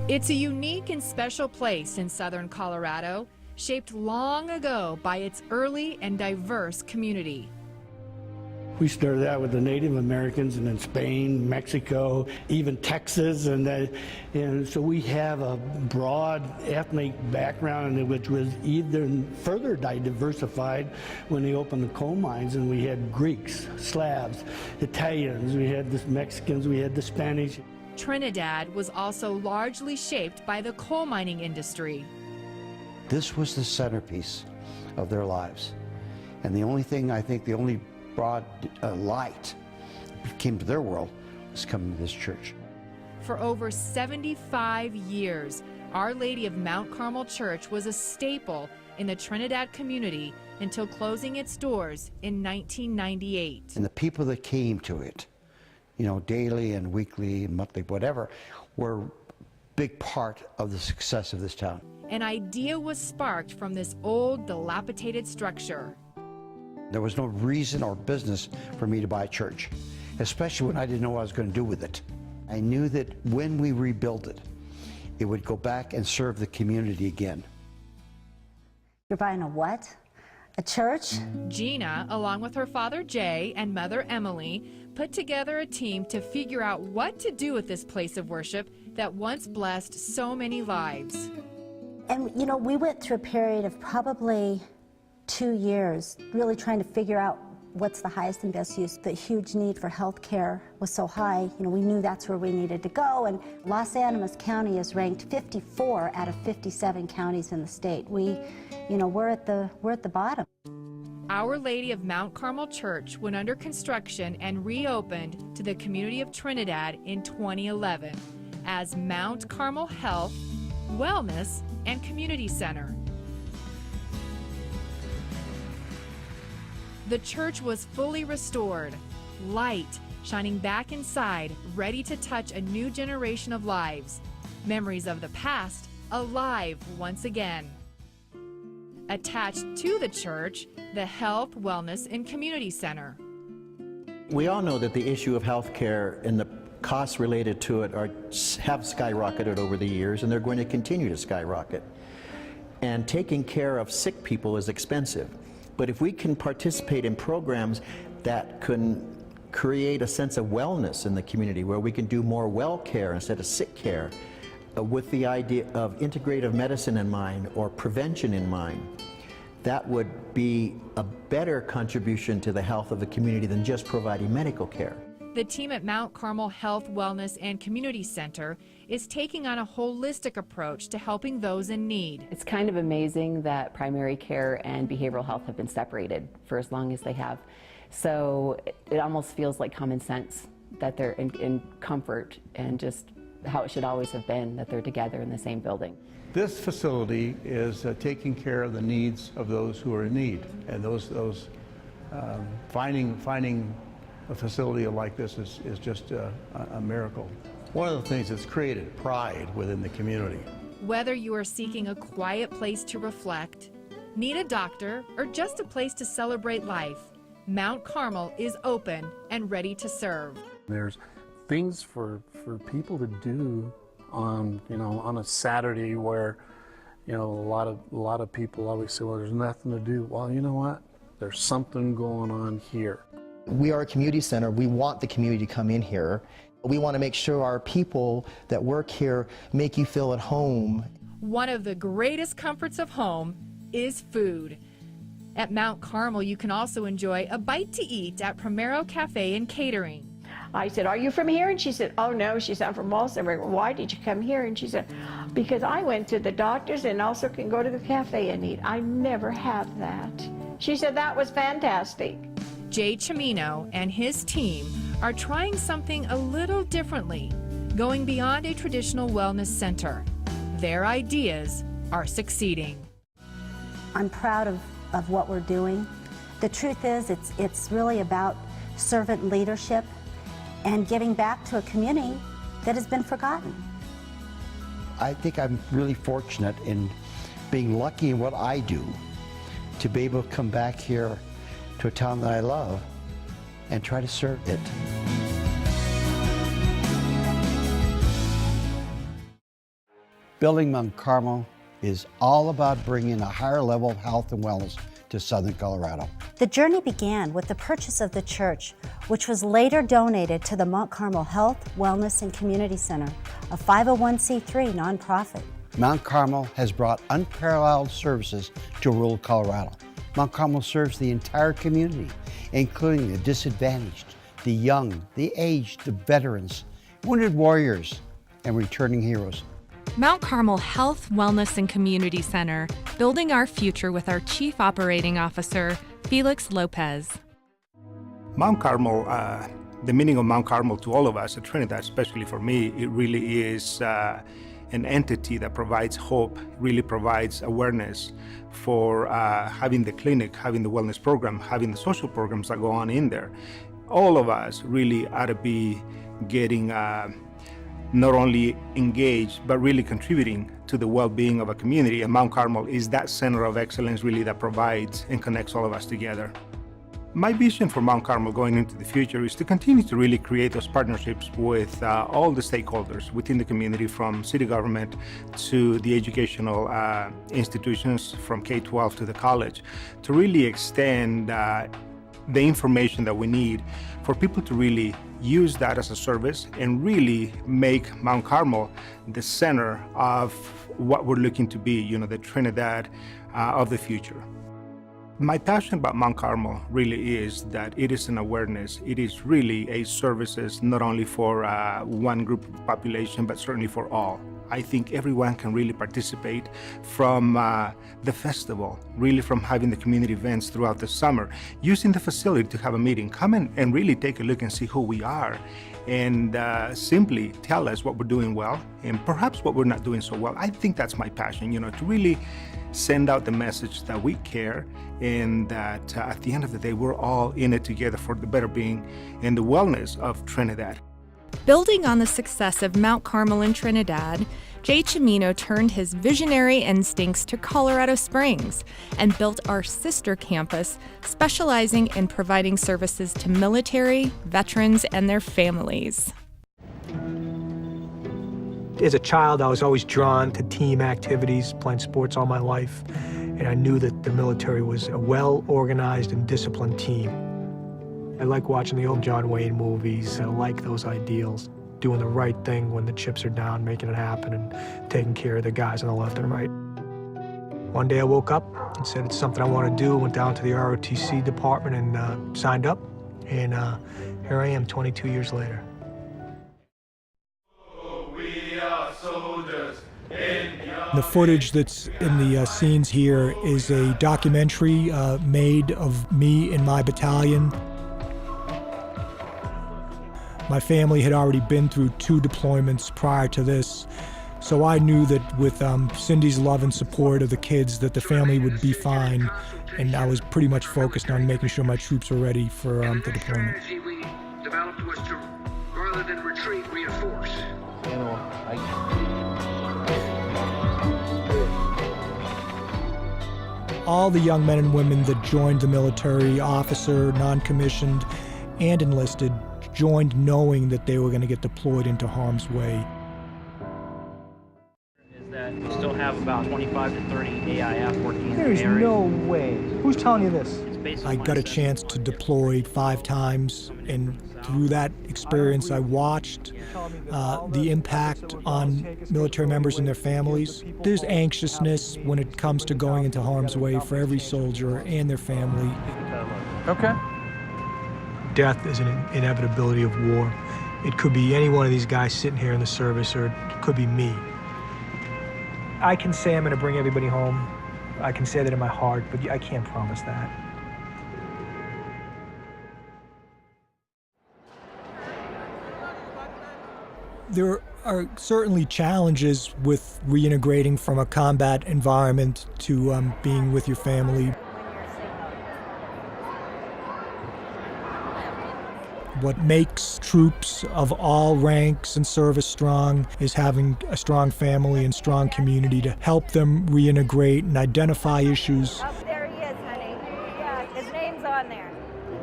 It's a unique and special place in southern Colorado, shaped long ago by its early and diverse community. We started out with the Native Americans, and then Spain, Mexico, even Texas, and so we have a broad ethnic background, which was even further diversified when they opened the coal mines, and we had Greeks, Slavs, Italians, we had the Mexicans, we had the Spanish. Trinidad was also largely shaped by the coal mining industry. This was the centerpiece of their lives, and the only thing I think, the only broad light that came to their world was coming to this church. For over 75 years, Our Lady of Mount Carmel Church was a staple in the Trinidad community until closing its doors in 1998. And the people that came to it, you know, daily and weekly and monthly, whatever, were a big part of the success of this town. An idea was sparked from this old, dilapidated structure. There was no reason or business for me to buy a church, especially when I didn't know what I was going to do with it. I knew that when we rebuilt it, it would go back and serve the community again. You're buying a what? A church? Gina, along with her father Jay and mother Emily, put together a team to figure out what to do with this place of worship that once blessed so many lives. And you know, we went through a period of probably 2 years really trying to figure out what's the highest and best use. The huge need for health care was so high, you know, we knew that's where we needed to go. And Los Animas County is ranked 54 out of 57 counties in the state. We're at the bottom. Our Lady of Mount Carmel Church went under construction and reopened to the community of Trinidad in 2011 as Mount Carmel Health, Wellness, and Community Center. The church was fully restored, light shining back inside, ready to touch a new generation of lives. Memories of the past alive once again. Attached to the church, the Health, Wellness, and Community Center. We all know that the issue of health care and the costs related to it have skyrocketed over the years, and they're going to continue to skyrocket. And taking care of sick people is expensive. But if we can participate in programs that can create a sense of wellness in the community, where we can do more well care instead of sick care, with the idea of integrative medicine in mind or prevention in mind, that would be a better contribution to the health of the community than just providing medical care. The team at Mount Carmel Health, Wellness, and Community Center is taking on a holistic approach to helping those in need. It's kind of amazing that primary care and behavioral health have been separated for as long as they have. So it almost feels like common sense that they're in comfort, and just how it should always have been, that they're together in the same building. This facility is taking care of the needs of those who are in need, and finding a facility like this is just a miracle. One of the things that's created pride within the community. Whether you are seeking a quiet place to reflect, need a doctor, or just a place to celebrate life, Mount Carmel is open and ready to serve. There's things for people to do on a Saturday where a lot of people always say, well, there's nothing to do. Well, you know what? There's something going on here. We are a community center. We want the community to come in here. We want to make sure our people that work here make you feel at home. One of the greatest comforts of home is food. At Mount Carmel, you can also enjoy a bite to eat at Primero Cafe and Catering. I said, are you from here? And she said, oh no. She said, I'm from Walsen. Why did you come here? And she said, because I went to the doctor's and also can go to the cafe and eat. I never have that. She said that was fantastic. Jay Cimino and his team are trying something a little differently, going beyond a traditional wellness center. Their ideas are succeeding. I'm proud of what we're doing. The truth is, it's really about servant leadership and giving back to a community that has been forgotten. I think I'm really fortunate in being lucky in what I do to be able to come back here to a town that I love and try to serve it. Building Mount Carmel is all about bringing a higher level of health and wellness to Southern Colorado. The journey began with the purchase of the church, which was later donated to the Mount Carmel Health, Wellness, and Community Center, a 501c3 nonprofit. Mount Carmel has brought unparalleled services to rural Colorado. Mount Carmel serves the entire community, including the disadvantaged, the young, the aged, the veterans, wounded warriors, and returning heroes. Mount Carmel Health, Wellness, and Community Center, building our future with our Chief Operating Officer, Felix Lopez. Mount Carmel, the meaning of Mount Carmel to all of us at Trinidad, especially for me, it really is an entity that provides hope, really provides awareness for having the clinic, having the wellness program, having the social programs that go on in there. All of us really ought to be getting not only engaged, but really contributing to the well-being of a community. And Mount Carmel is that center of excellence really that provides and connects all of us together. My vision for Mount Carmel going into the future is to continue to really create those partnerships with all the stakeholders within the community, from city government to the educational institutions, from K-12 to the college, to really extend the information that we need for people to really use that as a service and really make Mount Carmel the center of what we're looking to be, you know, the Trinidad of the future. My passion about Mount Carmel really is that it is an awareness. It is really a services not only for one group of population, but certainly for all. I think everyone can really participate, from the festival, really from having the community events throughout the summer, using the facility to have a meeting. Come in and really take a look and see who we are, and simply tell us what we're doing well and perhaps what we're not doing so well. I think that's my passion, you know, to really send out the message that we care and that at the end of the day, we're all in it together for the better being and the wellness of Trinidad. Building on the success of Mount Carmel in Trinidad, Jay Cimino turned his visionary instincts to Colorado Springs and built our sister campus, specializing in providing services to military, veterans, and their families. As a child, I was always drawn to team activities, playing sports all my life, and I knew that the military was a well-organized and disciplined team. I like watching the old John Wayne movies. I like those ideals, doing the right thing when the chips are down, making it happen, and taking care of the guys on the left and right. One day I woke up and said it's something I want to do, went down to the ROTC department and signed up, and here I am 22 years later. The footage that's in the scenes here is a documentary made of me and my battalion. My family had already been through 2 deployments prior to this, so I knew that with Cindy's love and support of the kids that the family would be fine, and I was pretty much focused on making sure my troops were ready for the deployment. The strategy we developed was to, rather than retreat, reinforce. All the young men and women that joined the military, officer, non-commissioned, and enlisted, joined knowing that they were going to get deployed into harm's way. Is that we still have about 25 to 30 AIF working in the area. There's no way. Who's telling you this? I got a chance to deploy 5 times, and through that experience I watched the impact on military members and their families. There's anxiousness when it comes to going into harm's way for every soldier and their family. Okay. Death is an inevitability of war. It could be any one of these guys sitting here in the service, or it could be me. I can say I'm going to bring everybody home. I can say that in my heart, but I can't promise that. There are certainly challenges with reintegrating from a combat environment to being with your family. What makes troops of all ranks and service strong is having a strong family and strong community to help them reintegrate and identify issues. Oh, there he is, honey. Yeah, his name's on there.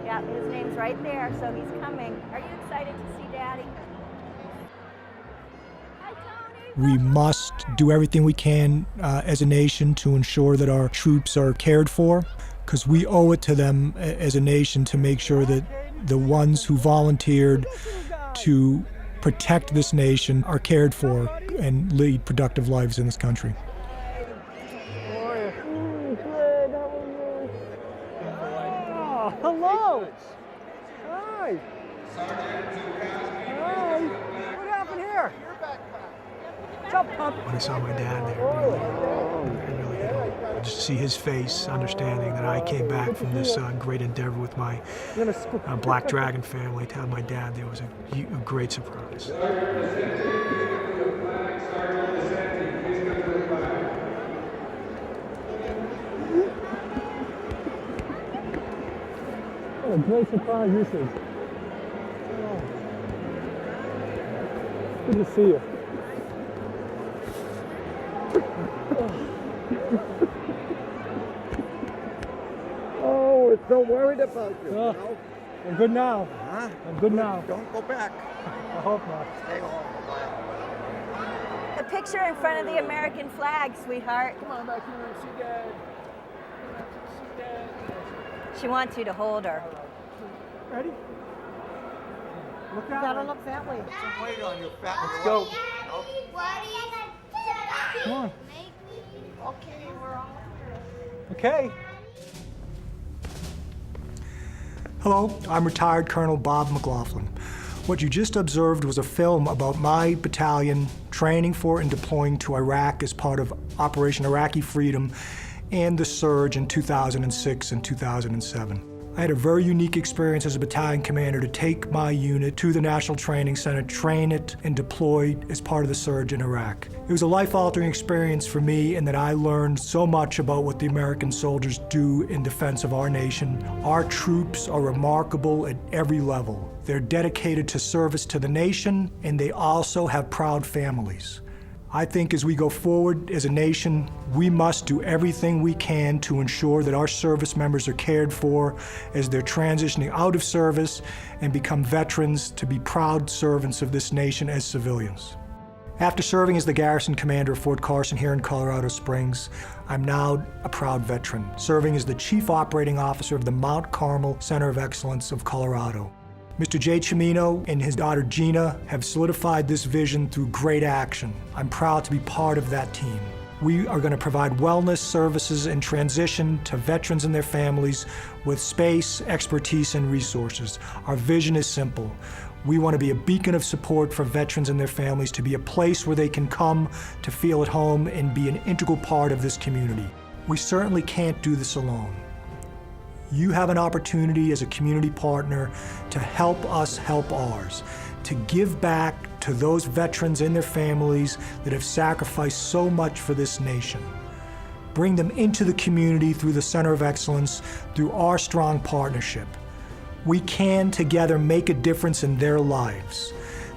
Yeah, his name's right there, so he's coming. Are you excited to see Daddy? Hi, Tony. We must do everything we can as a nation to ensure that our troops are cared for, because we owe it to them as a nation to make sure that the ones who volunteered to protect this nation are cared for and lead productive lives in this country. Hello. Hi. Hi. What happened here? What's up, pup? When I saw my dad there, I really hit home. Just to see his face, understanding that I came back from this great endeavor with my Black Dragon family, to have my dad there was a great surprise. What a great surprise this is. Good to see you. Oh, we're so worried about you. No, I'm good now. Huh? I'm good now. Don't go back. I hope not. Stay home. A picture in front of the American flag, sweetheart. Come on back here and see Dad. See Dad. She wants you to hold her. Ready? Look that Gotta way. look that way. Some weight on your fat. Let's go. Come on. Okay, we're all here. Okay. Hello, I'm retired Colonel Bob McLaughlin. What you just observed was a film about my battalion training for and deploying to Iraq as part of Operation Iraqi Freedom and the surge in 2006 and 2007. I had a very unique experience as a battalion commander to take my unit to the National Training Center, train it, and deploy as part of the surge in Iraq. It was a life-altering experience for me in that I learned so much about what the American soldiers do in defense of our nation. Our troops are remarkable at every level. They're dedicated to service to the nation, and they also have proud families. I think as we go forward as a nation, we must do everything we can to ensure that our service members are cared for as they're transitioning out of service and become veterans to be proud servants of this nation as civilians. After serving as the garrison commander of Fort Carson here in Colorado Springs, I'm now a proud veteran, serving as the Chief Operating Officer of the Mount Carmel Center of Excellence of Colorado. Mr. Jay Cimino and his daughter Gina have solidified this vision through great action. I'm proud to be part of that team. We are going to provide wellness services and transition to veterans and their families with space, expertise, and resources. Our vision is simple. We want to be a beacon of support for veterans and their families, to be a place where they can come to feel at home and be an integral part of this community. We certainly can't do this alone. You have an opportunity as a community partner to help us help ours, to give back to those veterans and their families that have sacrificed so much for this nation. Bring them into the community through the Center of Excellence, through our strong partnership. We can together make a difference in their lives.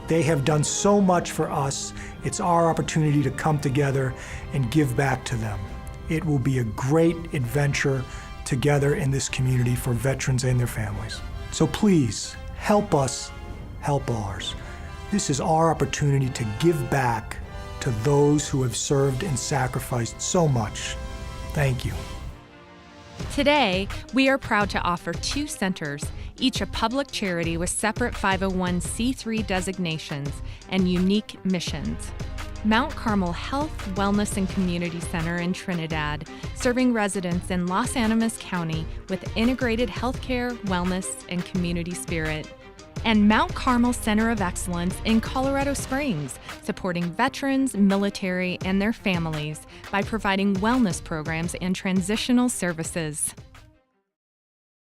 They have done so much for us. It's our opportunity to come together and give back to them. It will be a great adventure together in this community for veterans and their families. So please, help us help ours. This is our opportunity to give back to those who have served and sacrificed so much. Thank you. Today, we are proud to offer 2 centers, each a public charity with separate 501c3 designations and unique missions. Mount Carmel Health, Wellness, and Community Center in Trinidad, serving residents in Los Animas County with integrated healthcare, wellness, and community spirit. And Mount Carmel Center of Excellence in Colorado Springs, supporting veterans, military, and their families by providing wellness programs and transitional services.